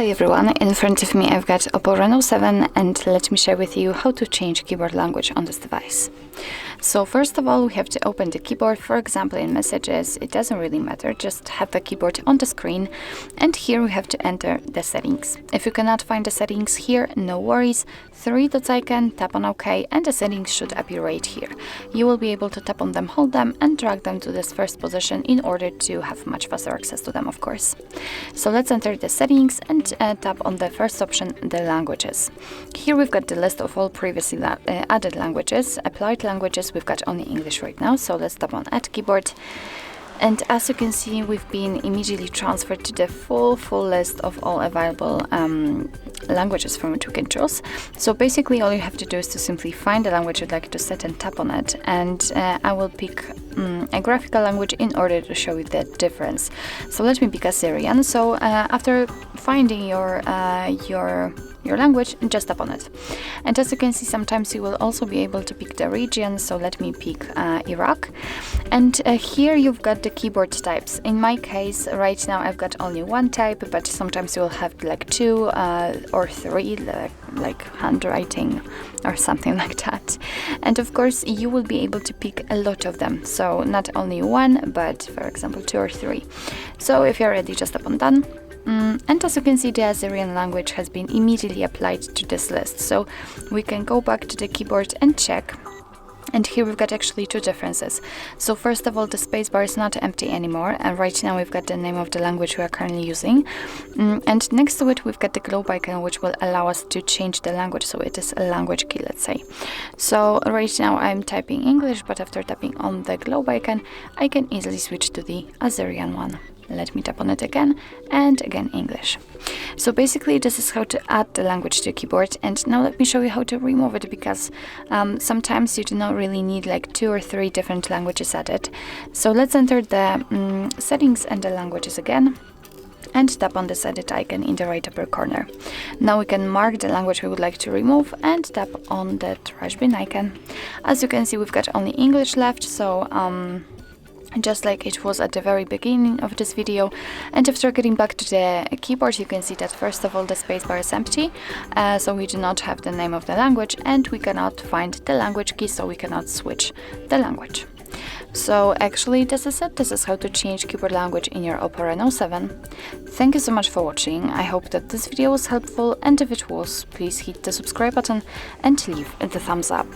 Hi everyone, in front of me I've got OPPO Reno7 and let me share with you how to change keyboard language on this device. So first of all we have to open the keyboard, for example in messages, it doesn't really matter, just have the keyboard on the screen and here we have to enter the settings. If you cannot find the settings here, no worries, 3 dots icon, tap on OK and the settings should appear right here. You will be able to tap on them, hold them and drag them to this first position in order to have much faster access to them, of course. So let's enter the settings and tap on the first option, the languages. Here we've got the list of all previously added languages. Applied languages, we've got only English right now, so let's tap on Add Keyboard. And as you can see, we've been immediately transferred to the full list of all available languages from which we can choose. So basically all you have to do is to simply find the language you'd like to set and tap on it. And I will pick a graphical language in order to show you the difference. So let me pick Assyrian. So after finding your language, just tap on it. And as you can see, sometimes you will also be able to pick the region, so let me pick Iraq. And here you've got the keyboard types. In my case, right now I've got only one type, but sometimes you will have like 2 or 3, like handwriting or something like that. And of course you will be able to pick a lot of them, so not only one, but for example 2 or 3. So if you're ready, just tap on done. And as you can see, the Assyrian language has been immediately applied to this list. So we can go back to the keyboard and check. And here we've got actually 2 differences. So first of all, the spacebar is not empty anymore. And right now we've got the name of the language we are currently using. And next to it, we've got the globe icon, which will allow us to change the language. So it is a language key, let's say. So right now I'm typing English, but after tapping on the globe icon, I can easily switch to the Assyrian one. Let me tap on it again, and again English. So basically this is how to add the language to a keyboard, and now let me show you how to remove it, because sometimes you do not really need like 2 or 3 different languages added. So let's enter the settings and the languages again, and tap on this edit icon in the right upper corner. Now we can mark the language we would like to remove and tap on the trash bin icon. As you can see, we've got only English left, so just like it was at the very beginning of this video. And after getting back to the keyboard, you can see that first of all the spacebar is empty, so we do not have the name of the language and we cannot find the language key, so we cannot switch the language. So actually this is it. This is how to change keyboard language in your OPPO Reno7. Thank you so much for watching. I hope that this video was helpful, and if it was, please hit the subscribe button and leave the thumbs up.